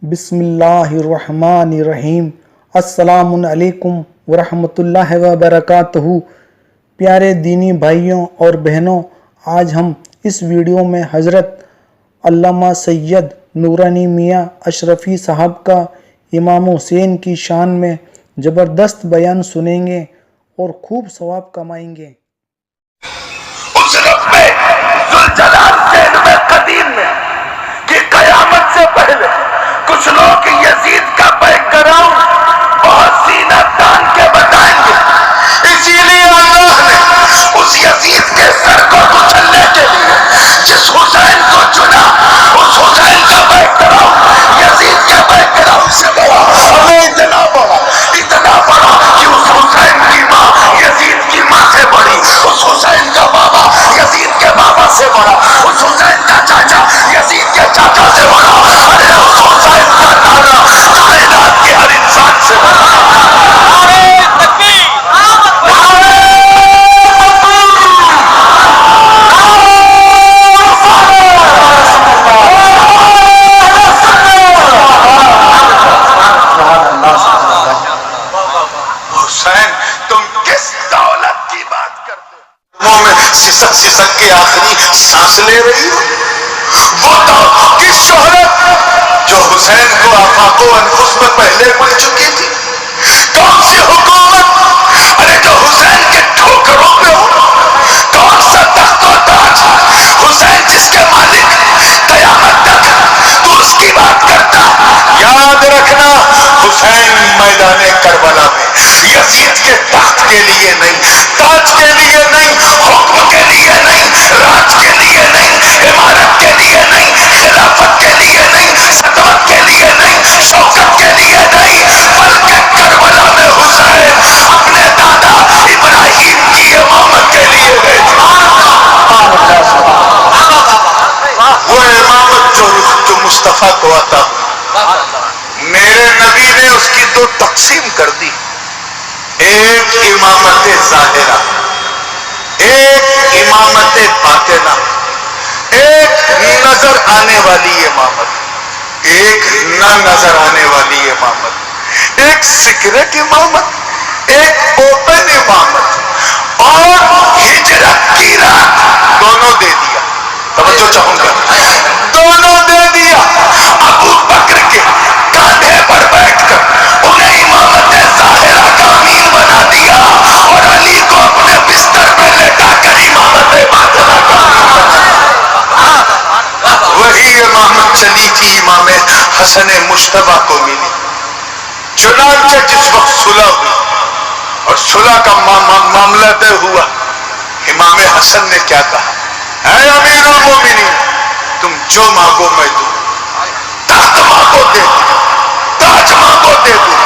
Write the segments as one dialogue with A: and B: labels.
A: بسم اللہ الرحمن الرحیم۔ السلام علیکم ورحمۃ اللہ وبرکاتہ۔ پیارے دینی بھائیوں اور بہنوں، آج ہم اس ویڈیو میں حضرت علامہ سید نورانی میاں اشرفی صاحب کا امام حسین کی شان میں زبردست بیان سنیں گے اور خوب ثواب کمائیں گے۔
B: اس رب میں ذوالجلال کے علم قدیم میں کہ قیامت سے پہلے کچھ لوگ یزید کا بیک گراؤنڈ بہت سینہ تان کے بتائیں گے، اسی لیے اللہ نے اس یزید کے سر کو کچلنے کے لیے جس حسین کو چنا، اس حسین کا بیک گراؤنڈ یزید کے بیک گراؤنڈ سے بڑا، ہمیں اتنا بڑا کہ اس حسین کی ماں یزید کی ماں سے بڑی، اس حسین کا بابا یزید کے بابا سے بڑا، اس حسین کا چاچا یزید کے چاچا سے بڑا، ارے اس حسین کا نانا کائنات کے ہر انسان سے بڑا۔ حسین تم کس دولت کی بات کرتے ہو؟ وہ میں سسک سسک کے آخری سانس لے رہی ہو، وہ تو کس شہرت جو حسین کو آفاق و انفس میں پہلے مل چکی تھی، کون سی حکومت ارے جو حسین کے ٹھوکروں پہ ہو، کون سا تخت و تاج حسین جس کے مالک قیامت تک تو اس کی بات کرتا۔ یاد رکھنا حسین میدان کربلا میں یزید کے تخت کے لیے نہیں، تاج کے لیے نہیں، حکم کے لیے نہیں، راج کے لیے نہیں، عمارت کے لیے نہیں، خلافت کے لیے نہیں، صدارت کے لیے نہیں، شوکت کے لیے نہیں، بلکہ کربلا میں حسین اپنے دادا ابراہیم کی امامت کے لیے گئے تھے۔ وہ امامت جو مصطفیٰ کو عطا میرے نبی نے اس کی دو تقسیم کر دی، ایک امامت ظاہرہ، ایک امامت باطنہ، ایک نظر آنے والی امامت، ایک نہ نظر آنے والی امامت، ایک سیکرٹ امامت، ایک اوپن امامت، اور ہجرت کی رات دونوں دے دیا۔ توجہ چاہوں گا، دونوں دے دیا۔ ابو بکر کے کاندھے پر بیٹھ کر انہیں امامت ظاہرہ کا امین بنا دیا، اور علی کو اپنے بستر میں لٹا کر امامت باطنہ کا امین بنا۔ وہی امامت چلی تھی امام حسن مجتبیٰ کو ملی۔ چنانچہ جس وقت صلح ہوئی اور صلح کا معاملہ طے ہوا، امام حسن نے کیا کہا؟ اے امیر المومنین، تم جو مانگو میں دوں، تخت مانگو دے دوں، تاج مانگو دے دوں،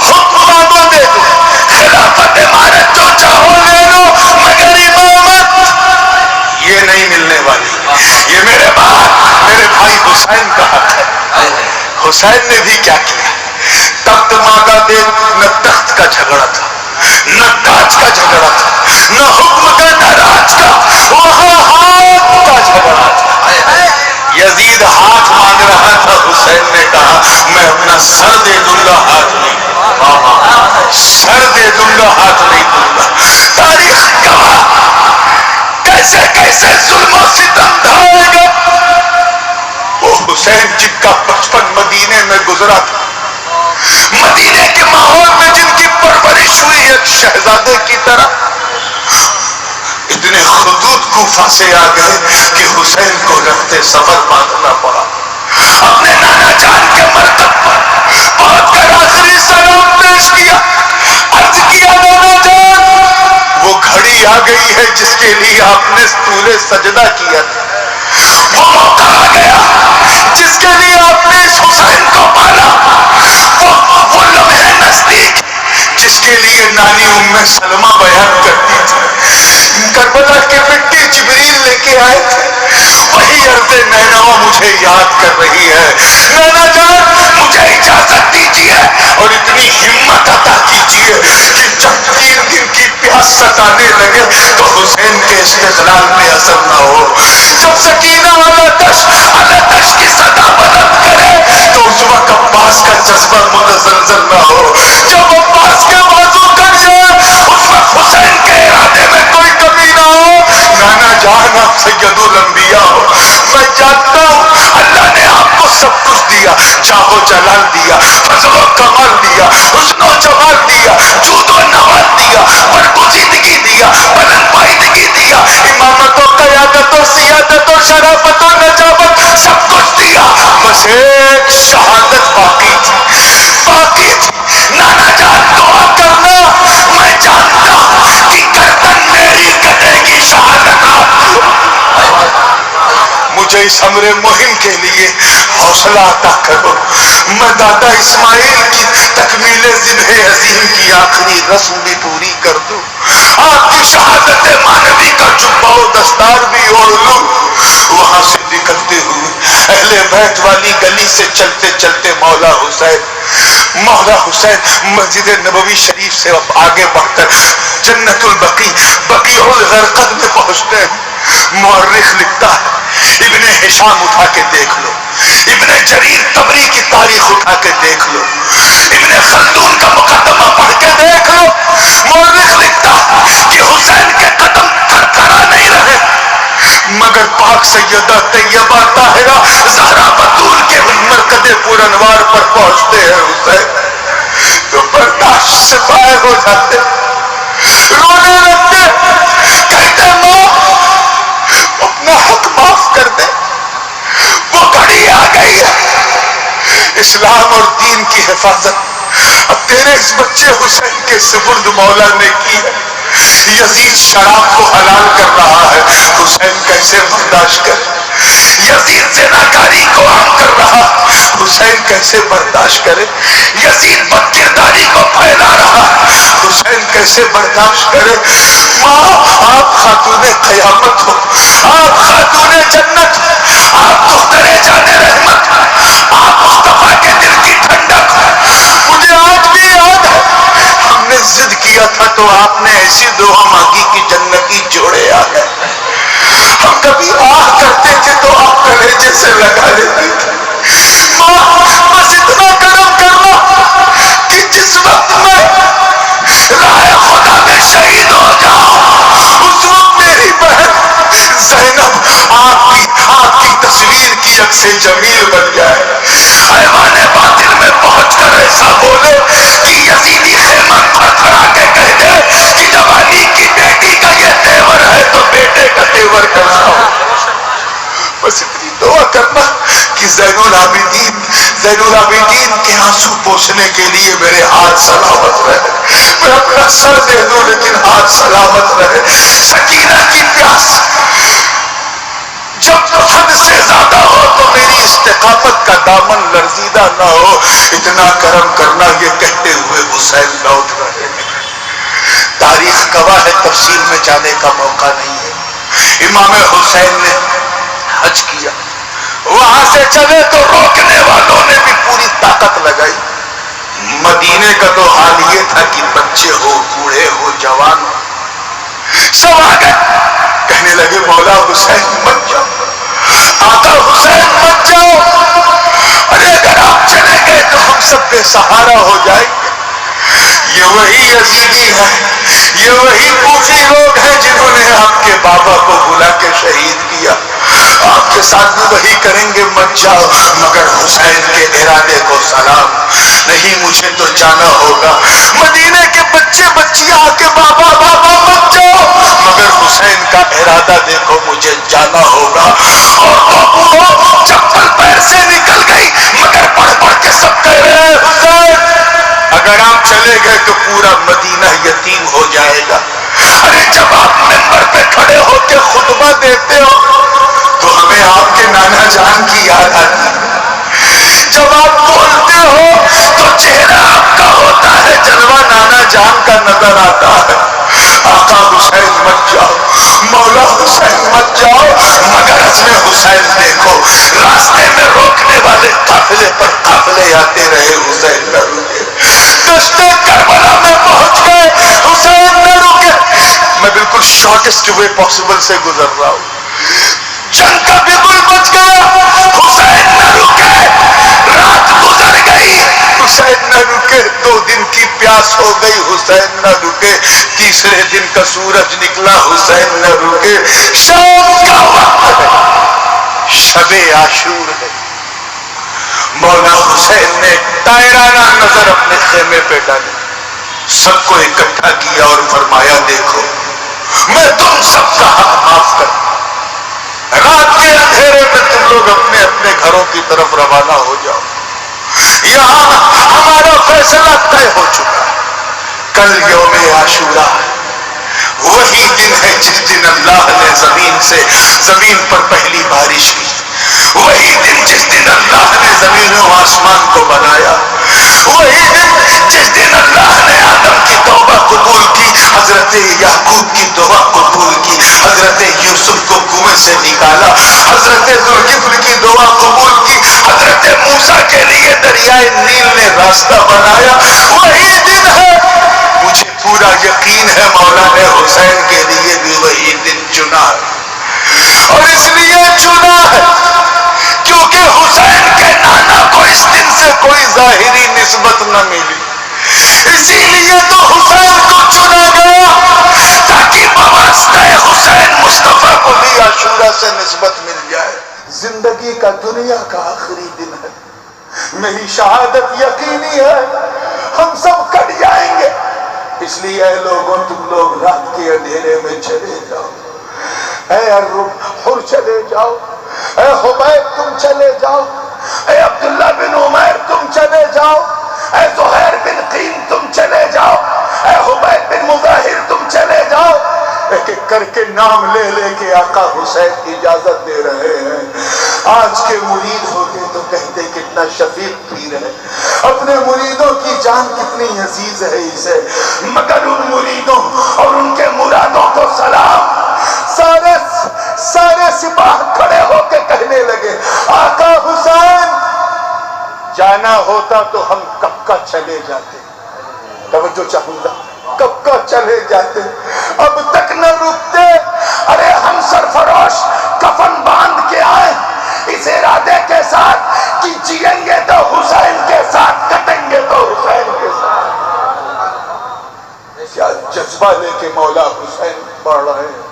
B: حکم مانگو دے دوں، خلافت عمارت جو چاہو لے لو، مگر امامت یہ نہیں ملنے والی۔ یہ میرے باپ میرے بھائی حسین کا حق ہے۔ حسین نے بھی کیا کیا؟ تخت مانگا دے، نہ تخت کا جھگڑا تھا، نہ تاج کا جھگڑا تھا، نہ حکم کا نہ راج کا، وہاں ہاتھ کا جھگڑا تھا۔ یزید ہاتھ مانگ رہا تھا، حسین نے کہا میں اپنا سر دے دوں گا، ہاتھ نہیں دوں گا، سر دے دوں گا، ہاتھ نہیں دوں گا۔ تاریخ گواہ کیسے کیسے ظلم و ستم ڈھائے گا۔ وہ حسین جن کا بچپن مدینے میں گزرا تھا، مدینے کے ماحول میں جن کی پرورش ہوئی ایک شہزادے کی طرح، اتنے خطوط کوفہ سے آ گئے کہ حسین کو رفتے سفر باندھنا پڑا۔ اپنے نانا جان کے مرکب پر پہنچ کر آخری سلام پیش کیا، عرض کیا نانا جان وہ گھڑی آ گئی ہے جس کے لیے آپ نے طول سجدہ کیا تھا، وہ موقع آ گیا جس کے لیے آپ نے اس حسین کو پالا، وہ لمحے نزدیک جس کے لیے نانی ام سلمہ بیان کرتی تھی۔ کربلا کی مٹی جبریل لے کے آئے تھے، وہی عرض نینوا مجھے یاد کر رہی ہے۔ نانا جان مجھے اجازت دیجیے اور اتنی ہمت عطا کیجیے کہ جب 3 دن کی پیاس ستانے لگے تو حسین کے استقلال میں اثر نہ ہو۔ جب سکینہ على دش کی صدا بلند کرے تو اس وقت جذبہ متزلزل نہ ہو. جب عباس کے بازو کٹ جائے اس وقت حسین کے ارادے میں کوئی کمی نہ ہو. نانا جان آپ سید الانبیاء ہو. میں جانتا ہوں اللہ نے آپ کو سب کچھ دیا, چاہو جلال دیا, فضل و کمال دیا, حسن و جمال دیا, جود و نوال دیا, برگزیدگی دیا, بلند پائیدگی دیا, امامت و قیادت و سیادت و شرافت و نجابت سب کچھ دیا. بس ایک شہادت باقی تھی, باقی تھی. نانا جان دعا کرنا, میں جانتا ہوں کہ گردن میری کٹے گی شہادت آپ کو. مجھے اس امر مہم کے لیے حوصلہ عطا کرو. میں دادا اسماعیل کی تکمیل ذبح عظیم کی آخری رسم بھی پوری کر دوں. آپ کی شہادت مانوی کا جبہ و دستار بھی اوڑھ لوں. وہاں سے نکلتے ہوئے اہل بیت والی گلی سے چلتے چلتے مولا حسین مسجد نبوی شریف سے آگے بڑھ کر جنت البقیع بقیع الغرقد میں پہنچتے ہیں. مورخ لکھتا ہے, ابن ہشام اٹھا کے دیکھ لو, ابن جریر طبری کی تاریخ اٹھا کے دیکھ لو, ابن خلدون کا مقدمہ پڑھ کے دیکھ لو. مورخ لکھتا ہے کہ حسین کے قدم تھرتھرا نہیں رہے مگر پاک سیدہ طیبہ طاہرہ زہرا بطول کے مرکز پر انوار پر پہنچتے ہیں حسین تو برداشت سے باہر ہو جاتے, رونے لگتے, کہتے ماں اپنا حق معاف کر دے, وہ گھڑی آ گئی ہے, اسلام اور دین کی حفاظت اب تیرے اس بچے حسین کے سپرد مولا نے کی ہے. یزید شراب کو حلال کر رہا ہے, حسین کیسے برداشت کرے. یزید زناکاری کو عام کر رہا, حسین کیسے برداشت کرے. یزید بد کرداری کو پھیلا رہا, حسین کیسے برداشت کرے. ماں آپ خاتون قیامت ہو, آپ خاتون جنت ہو, آپ دختر جان رحمت ہو, آپ مصطفیٰ کے دل کی ٹھنڈک ہو. مجھے آج بھی یاد ہے ہم نے ضد کیا تھا تو آپ نے ایسی دعا مانگی کہ جنتی جوڑے آ گئے. ہم کبھی آہ کرتے تھے تو آپ کلیجے سے لگا لیتی تھی. ماں بس اتنا کرم کرنا کہ جس وقت میں راہ خدا میں شہید ہو جاؤں اس وقت میری بہن زینب آپ کی تصویر کی عکس جمیل بن جائے. حیوان باطل میں پہنچ کر ایسا بولے کہ یزیدی خیمہ تھر تھرا کے کہہ دے کہ جب علی کی بیٹی کا یہ تیور ہے تو بیٹے کا تیور کیسا ہو. بس اتنی دعا کرنا کہ زین العابدین کے آنسو پوچھنے کے لیے میرے ہاتھ سلامت رہے. میں اپنا سر دے دوں لیکن ہاتھ سلامت رہے. سکینہ کی پیاس جب حد سے زیادہ ہو تو میری استقامت کا دامن لرزیدہ نہ ہو. اتنا کرم کرنا یہ کہتے ہوئے حسین لوٹ رہے ہیں. تاریخ گواہ ہے, تفصیل میں جانے کا موقع نہیں ہے. امام حسین نے حج کیا, وہاں سے چلے تو روکنے والوں نے بھی پوری طاقت لگائی. مدینے کا تو حال یہ تھا کہ بچے ہو, بوڑھے ہو, جوان ہو, سب آ گئے. کہنے لگے مولا حسین مت جاؤ, آقا حسین مت جاؤ, ارے اگر آپ چلے گئے تو ہم سب بے سہارا ہو جائیں گے. یہ وہی یزیدی ہے, یہ وہی کوفی لوگ ہیں جنہوں نے آپ کے بابا کو بلا کے شہید کیا. آپ کے ساتھ بھی وہی کریں گے, مت جاؤ. مگر حسین کے ارادے کو سلام نہیں, مجھے تو جانا ہوگا. مدینے کے بچے بچیاں آ کے بابا بابا مت جاؤ, مگر حسین کا ارادہ دیکھو, مجھے جانا ہوگا. اور چپل پیر سے نکل گئی مگر پڑھ پڑھ کے سب کہہ رہے ہیں حسین اگر آپ چلے گئے تو پورا مدینہ یتیم ہو جائے گا. ارے جب آپ منبر پہ کھڑے ہو کے خطبہ دیتے ہو تو ہمیں آپ کے نانا جان کی یاد آتی. جب آپ بولتے ہو تو چہرہ آپ کا ہوتا ہے, جلوہ نانا جان کا نظر آتا ہے. آقا حسین مت جاؤ, مولا حسین مت جاؤ, مگر عزم حسین دیکھو. راستے میں روکنے والے قافلے پر قافلے آتے رہے, حسین نہ رکے. دشت کربلا میں پہنچ گئے, حسین نہ رکے. میں بالکل شارٹسٹ وے پاسبل سے گزر رہا ہوں. جنگ کا بگل بچ گیا, حسین نہ رکے. رات گزر گئی, پیاس ہو گئی حسین نہ رکے، تیسرے دن کا سورج نکلا حسین نہ رکے، شام کا وقت ہے، شب عاشور ہے، مولا حسین نے تائرانہ نظر اپنے خیمے پہ ڈالی، سب کو اکٹھا کیا اور فرمایا دیکھو میں تم سب کا حق معاف کر، رات کے اندھیرے میں تم لوگ اپنے اپنے گھروں کی طرف روانہ ہو جاؤ، یہاں ہمارا فیصلہ طے ہو چکا ہے، کل یوم عاشوراء ہے، وہی دن ہے جس دن اللہ نے زمین پر پہلی بارش کی، وہی دن جس دن اللہ نے زمین و آسمان کو بنایا، وہی دن جس دن اللہ نے آدم کی توبہ قبول کی، حضرت یعقوب کی دعا قبول کی، حضرت یوسف کو کنویں سے نکالا، حضرت ذوالکفل کی دعا قبول کی، حضرت موسیٰ کے لیے دریائے نیل نے راستہ بنایا، وہی دن ہے، مجھے پورا یقین ہے مولا نے حسین کے لیے بھی وہی دن چنا ہے، اور اس لیے چنا ہے کیونکہ حسین کے نانا کو اس دن سے کوئی ظاہری نسبت نہ ملی، اسی لیے تو حسین کو چنا گیا تاکہ بواسطہ حسین مصطفیٰ کو بھی عاشوراء سے نسبت مل جائے۔ زندگی کا دنیا کا آخری دن ہے، میری شہادت یقینی ہے، ہم سب کٹ جائیں گے، اس لیے اے لوگوں تم لوگ رات کے اندھیرے میں چلے جاؤ، اے الرب حر چلے جاؤ، اے حبیب تم چلے جاؤ، اے عبداللہ بن عمیر تم چلے جاؤ، اے زہیر بن قین تم چلے جاؤ، اے حبیب بن مظاہر تم چلے جاؤ، ایک ایک کر کے نام لے لے کے آقا حسین اجازت دے رہے ہیں۔ آج کے مرید ہوتے تو کہتے کتنا شفیق پیر ہے، اپنے مریدوں کی جان کتنی عزیز ہے اسے، مگر ان مریدوں اور ان کے مرادوں کو سلام، سارے سپاہ کھڑے ہو کے کہنے لگے آقا حسین جانا ہوتا تو ہم کب کا چلے جاتے، توجہ چاہوں گا، کب کا چلے جاتے، اب تک نہ رکتے، ارے ہم سرفروش کفن باندھ کے آئے اس ارادے کے ساتھ کہ جیئیں گے تو حسین کے ساتھ، کٹیں گے تو حسین کے ساتھ۔ کیا جذبہ لے کے مولا حسین پڑھ رہے ہیں،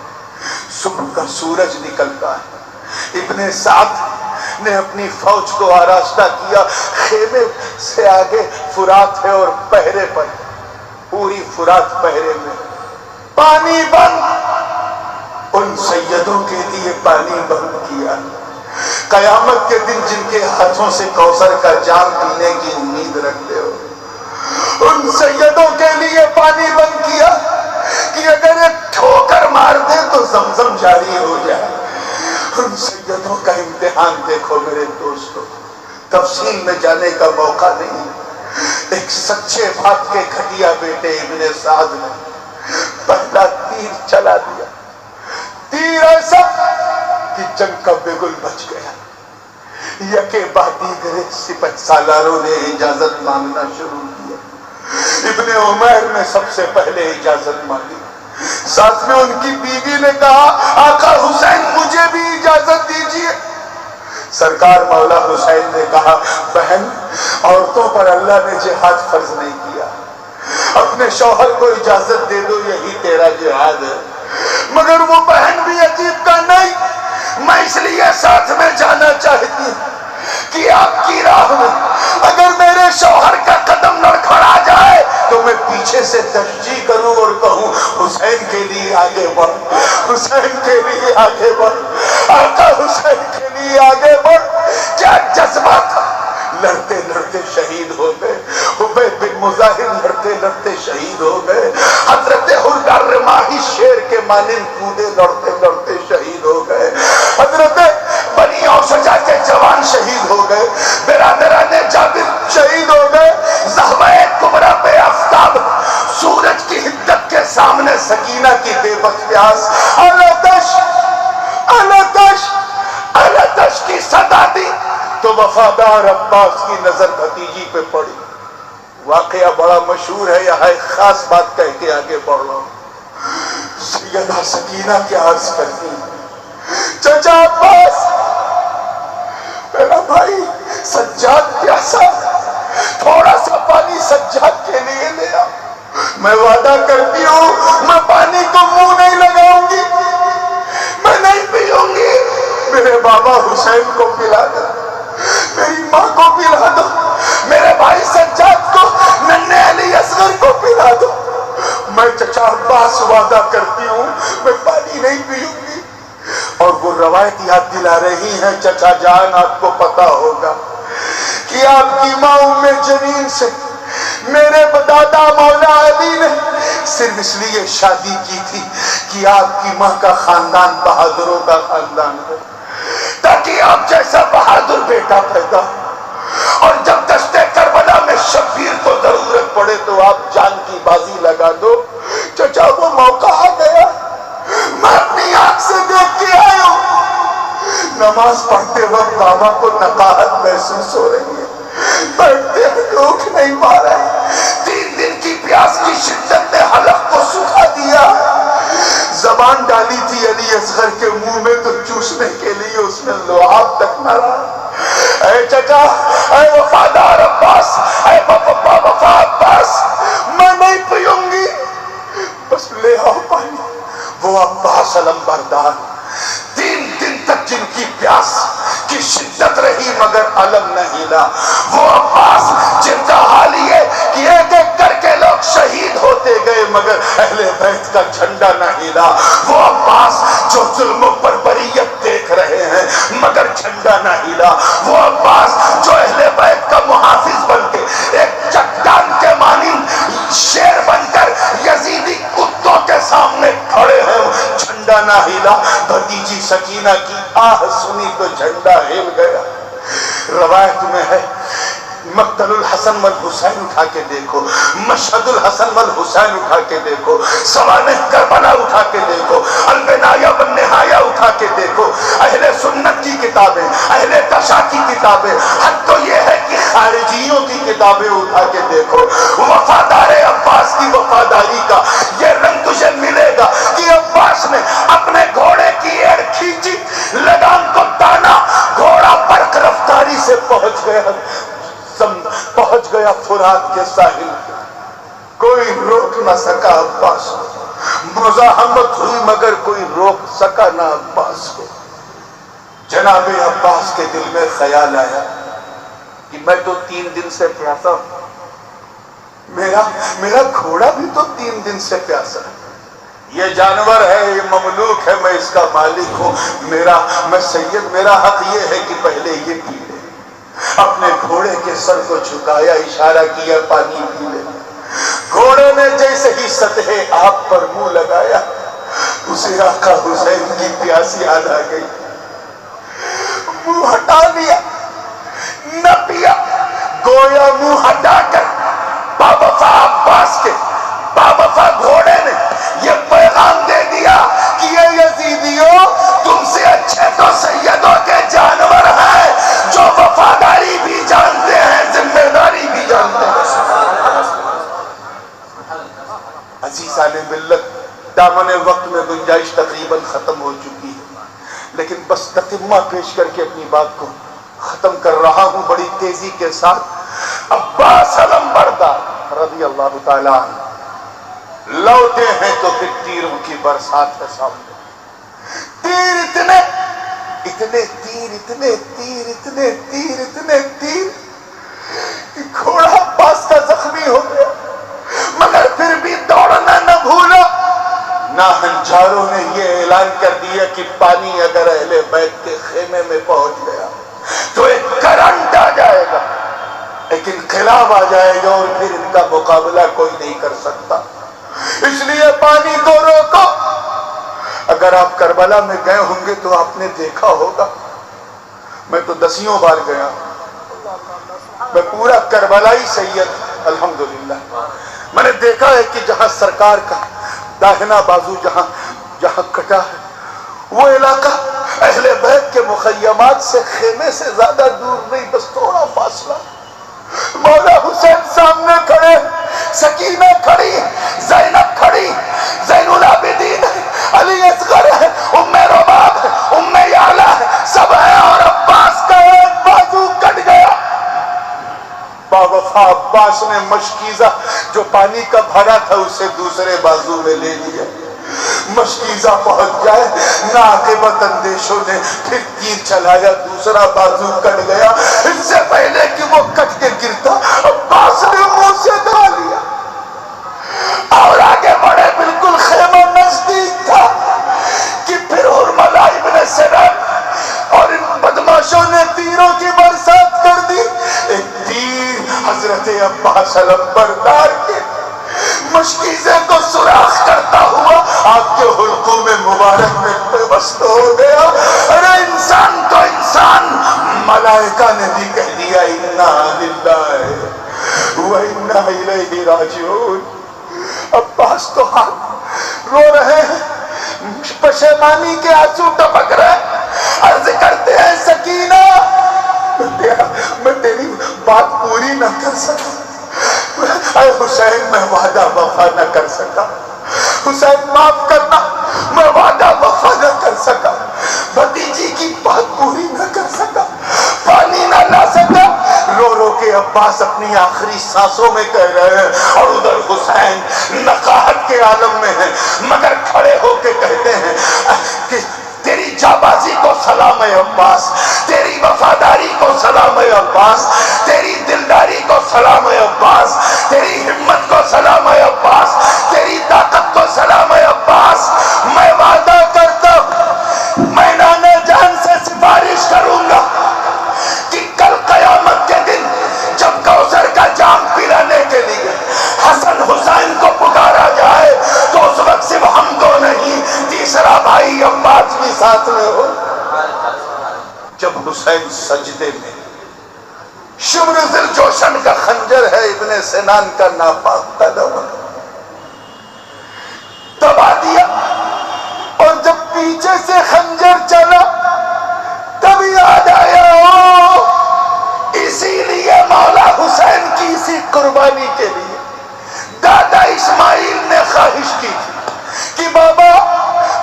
B: صبح کا سورج نکلتا ہے، ابن سعد نے اپنی فوج کو آراستہ کیا، خیمے سے آگے فرات ہے اور پہرے پر، پوری فرات پہرے میں، پانی بند، ان سیدوں کے لیے پانی بند کیا، قیامت کے دن جن کے ہاتھوں سے کوثر کا جام پینے کی امید رکھتے ہو، ان سیدوں کے لیے پانی بند کیا کہ اگر ایک ٹھوکر مار دے تو زمزم جاری ہو جائے۔ ان سیدوں کا امتحان دیکھو میرے دوستو، تفصیل میں جانے کا موقع نہیں، ایک سچے باپ کے گھٹیا بیٹے ابن سعد نے پہلا تیر چلا دیا، تیر ایسا کہ جنگ کا بگل بچ گیا، یکے بعد دیگرے سپہ سالاروں نے اجازت مانگنا شروع کیا، ابن عمیر نے سب سے پہلے اجازت مانگی، ساتھ میں ان کی بیوی نے کہا آقا حسین مجھے بھی اجازت دیجیے، سرکار مولا حسین نے کہا بہن عورتوں پر اللہ نے جہاد فرض نہیں کیا، اپنے شوہر کو اجازت دے دو یہی تیرا جہاد ہے، مگر وہ بہن بھی عجیب کا نہیں، میں اس لیے ساتھ میں جانا چاہتی ہوں کہ آپ کی راہ میں اگر میرے شوہر کا قدم لڑکھڑا جائے تو میں پیچھے سے تشجیع کروں اور کہوں حسین کے لیے آگے بڑھ، حسین کے لیے آگے بڑھ، آقا حسین کے لیے آگے بڑھ۔ کیا جذبہ تھا، لڑتے لڑتے شہید ہو گئے، حبیب بن مظاہر لڑتے لڑتے شہید ہو گئے، حضرت حرگار رماحی شیر کے مانند کودے لڑتے لڑتے شہید ہو گئے، حضرت بنی اوشجا کے جوان شہید ہو گئے، برادران جابر شہید ہو گئے، زہوہ کبریٰ بے آفتاب سورج کی حدت کے سامنے سکینہ کی بے بس پیاس الاتش کی صدا دی تو وفادار عباس کی نظر بھتیجی پہ پڑی، واقعہ بڑا مشہور ہے، یہاں ایک خاص بات کہہ کے آگے بڑھ رہا ہوں۔ سیدہ سکینہ کیا عرض کرتی ہیں چچا عباس میرا بھائی سجاد پیاسا، تھوڑا سا پانی سجاد کے لیے لے آ۔ میں وعدہ کرتی ہوں میں پانی کو منہ نہیں لگاؤں گی، میں نہیں پیوں گی۔ میرے بابا حسین کو پلا دو، میری ماں کو پلا دو، میرے بھائی سجاد کو، ننھے علی اصغر کو پلا دو۔ میں چچا عباس وعدہ کرتی ہوں میں پانی نہیں پیوں گی۔ اور وہ روایت یاد دلا رہی ہیں چچا جان، آپ کو پتا ہوگا کہ آپ کی ماں ام جنین سے میرے دادا مولا علی نے صرف اس لیے شادی کی تھی کہ آپ کی ماں کا خاندان بہادروں کا خاندان ہے، تاکہ آپ جیسا بہادر بیٹا پیدا ہو، اور جب دشت کربلا میں شبیر کو ضرورت پڑے تو آپ جان کی بازی لگا دو۔ چچا وہ موقع آ گیا، میں اپنی آنکھ سے دیکھ کے آیا ہوں۔ نماز پڑھتے وقت بابا کو نقاہت محسوس ہو رہی ہے، بیٹھتے ہیں اٹھ نہیں پا رہے، 3 دن کی پیاس کی شدت نے حلق کو سکھا دیا۔ زبان ڈالی تھی علی اصغر کے منہ میں تو چوسنے کے لیے اس میں لعاب تک نہ رہا۔ اے چچا، اے وفادار عباس، اے وفا عباس، میں نہیں پیوں گی، بس لے آؤ پانی۔ وہ عباس علم بردار 3 دن تک جن کی پیاس کی شدت رہی مگر علم نہ ہلا، وہ عباس جن کا حال یہ کہ ایک ایک کر کے لوگ شہید ہوتے گئے مگر اہل بیت کا جھنڈا نہ ہلا، وہ عباس جو ظلموں پر بریت دیکھ رہے ہیں مگر جھنڈا نہ ہلا، وہ عباس جو اہل بیت کا محافظ بن کے ایک چٹان کے مانند شیر بن کر یزیدی کتوں کے سامنے کھڑے ہیں، جھنڈا نہ ہلا۔ بھتیجی سکینہ کی آہ سنی تو جھنڈا ہل گیا۔ روایت میں ہے مقتل الحسن والحسین اٹھا کے دیکھو، مشہد الحسن والحسین اٹھا کے دیکھو، سوانح کربلا اٹھا کے دیکھو، البدایہ والنہایہ اٹھا کے دیکھو، اہل سنت کی کتابیں، اہل تشیع کی کتابیں، حد تو یہ ہے کہ خارجیوں کی کتابیں اٹھا کے دیکھو۔ وفادار عباس کی وفاداری کا یہ رنگ تجھے ملے گا کہ عباس نے اپنے گھوڑے کی ایڑ کھینچی، لگام کو تانا، گھوڑا برق رفتاری سے پہنچ گیا فرات کے ساحل، کوئی روک نہ سکا عباس کو، مزاحمت ہوئی مگر کوئی روک سکا نہ عباس کو۔ جناب عباس کے دل میں خیال آیا کہ میں تو 3 دن سے پیاسا ہوں، میرا گھوڑا بھی تو 3 دن سے پیاسا ہے، یہ جانور ہے، یہ مملوک ہے، میں اس کا مالک ہوں، میں سید، میرا حق یہ ہے کہ پہلے یہ پی لے۔ اپنے گھوڑے کے سر کو جھکایا، اشارہ کیا پانی پی لے۔ گھوڑے نے جیسے ہی سطح آب پر منہ لگایا، اسے آقا حسین کی پیاسی یاد آ گئی، منہ ہٹا لیا، نہ پیا، گویا منہ ہٹا کر باوفا عباس کے باوفا گھوڑے نے یہ پیغام دے دیا کہ یہ یزیدیوں تم سے اچھے تو سیدوں کے جانور ہیں جو وفاداری بھی جانتے ہیں، ذمہ داری بھی جانتے ہیں۔ عزیزان ملت، دامن وقت میں گنجائش تقریباً ختم ہو چکی ہے، لیکن بس تتمہ پیش کر کے اپنی بات کو ختم کر رہا ہوں بڑی تیزی کے ساتھ۔ عباس علم بردار رضی اللہ تعالیٰ عنہ لوٹے ہیں تو پھر تیروں کی برسات ہے سامنے، تیر اتنے تیر کہ گھوڑا عباس کا زخمی ہو گیا، مگر پھر بھی دوڑنا نہ بھولا۔ ناہنجاروں نے یہ اعلان کر دیا کہ پانی اگر اہل بیت کے خیمے میں پہنچ گیا تو ایک کرنٹ آ جائے گا، ایک انقلاب آ جائے گا اور پھر ان کا مقابلہ کوئی نہیں کر سکتا، اس لیے پانی کو روکو۔ اگر آپ کربلا میں گئے ہوں گے تو آپ نے دیکھا ہوگا، میں تو 10 بار گیا، میں پورا کربلائی سید الحمدللہ، میں نے دیکھا ہے کہ جہاں سرکار کا داہنا بازو جہاں کٹا ہے وہ علاقہ اہل بیت کے مخیمات سے خیمے سے زیادہ دور نہیں، بس تھوڑا فاصلہ۔ مولا حسین سامنے کھڑے، سکینہ کھڑی، زینب کھڑی، زین العابدین علی اصغر ہے، ام رباب ہے، ام یعلا ہے، سب ہے، اور عباس کا ایک بازو کٹ گیا۔ باوفا عباس نے مشکیزہ جو پانی کا بھرا تھا اسے دوسرے بازو میں لے لیا. مشکیزہ پہنچ جائے نہ عاقبت اندیشوں نے پھر تیر چلایا, دوسرا بازو کٹ گیا. اس سے پہلے کہ وہ کٹ کے گرتا عباس نے منہ سے دھا لیا اور آگے بڑھے. بالکل خیمہ نزدیک تھا کہ پھر حرملہ ابن سنان اور ان بدماشوں نے تیروں کی برسات کر دی. ایک تیر حضرت عباس علمبردار کے مشکیزے کو سوراخ کرتا ہوا آپ کے حلقوں میں مبارک میں پیوست ہو گیا. ارے انسان تو انسان, ملائکہ نے بھی کہہ دیا انا للہ و انا الیہ راجعون. عباس تو ہاتھ رو رہے ہیں, پشیمانی کے آنسو ٹپک رہے, عرض کرتے ہیں سکینہ میں تیری بات پوری نہ کر سکا. اے حسین میں وعدہ وفا نہ کر سکا. حسین معاف کرنا, میں وعدہ وفا نہ کر سکا. بھتیجی کی بات پوری نہ کر سکا, پانی نہ لا سکا. رو رو کے عباس اپنی آخری سانسوں میں کہہ رہے ہیں اور ادھر حسین نقاہت کے عالم میں ہے, مگر کھڑے ہو کے کہتے ہیں کہ تیری جابازی کو سلام ہے عباس, تیری وفاداری کو سلام ہے عباس, تیری دلداری کو سلام ہے عباس, تیری ہمت کو سلام ہے عباس, تیری طاقت کو سلام ہے عباس. میں وعدہ کرتا ہوں میں نانے جان سے سفارش کروں گا کہ کل قیامت کے دن جب کوثر کا جام پلانے کے لیے حسن حسین کو پکارا جائے تو اس وقت صرف ہم کو نہیں, تیسرا بھائی عباس بھی ساتھ میں ہو. جب حسین سجدے میں, شمر ذل جوشن کا خنجر ہے ابن سنان کا ناپاک قدم دبا دیا, اور جب پیچھے سے خنجر چلا تب یاد آیا ہو اسی لیے مولا حسین کی اسی قربانی کے لیے دادا اسماعیل نے خواہش کی تھی کہ بابا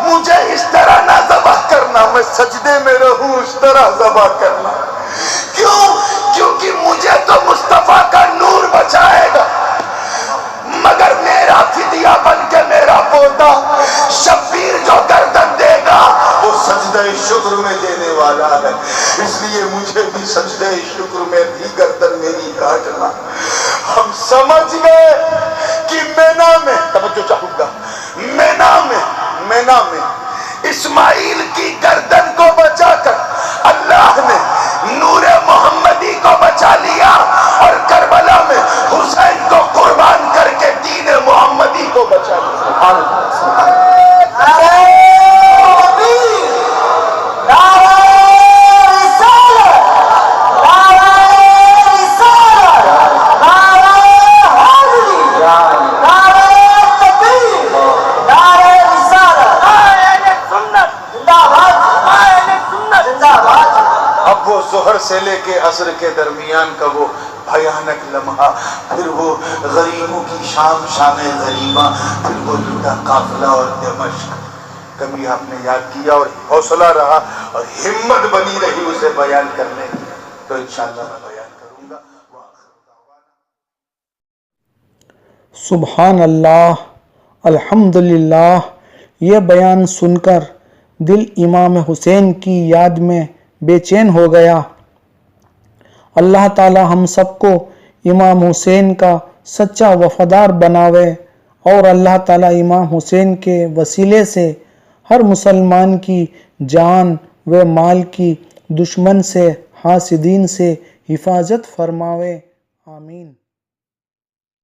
B: مجھے اس طرح نہ ذبح کرنا, میں سجدے میں رہوں اس طرح ذبح کرنا. کیوں؟ کیونکہ مجھے تو مصطفیٰ کا نور بچائے گا, مگر میرا فدیہ بن کے میرا پوتا شبیر جو گردن دے گا وہ سجدہ شکر میں دینے والا ہے. اس لیے مجھے بھی سجدہ شکر میں بھی گردن میری کاٹنا. ہم سمجھ گئے کہ مینا میں, توجہ چاہوں گا, مینا میں اسماعیل کی گردن کو بچا کر اللہ نے نور محمدی کو بچا لیا, اور کربلا میں حسین کو قربان کر کے دین محمدی کو بچا لیا. اب وہ ظہر سے لے کے عصر کے درمیان کا وہ بھیانک لمحہ, پھر وہ غریبوں کی شام غریبہ, پھر وہ لوٹا قافلہ اور دمشق. کبھی آپ نے یاد کیا اور حوصلہ رہا اور ہمت بنی رہی اسے بیان کرنے کی, تو انشاءاللہ میں بیان کروں گا.
A: سبحان اللہ, الحمدللہ. یہ بیان سن کر دل امام حسین کی یاد میں بے چین ہو گیا. اللہ تعالی ہم سب کو امام حسین کا سچا وفادار بناوے, اور اللہ تعالی امام حسین کے وسیلے سے ہر مسلمان کی جان و مال کی دشمن سے حاسدین سے حفاظت فرماوے. آمین.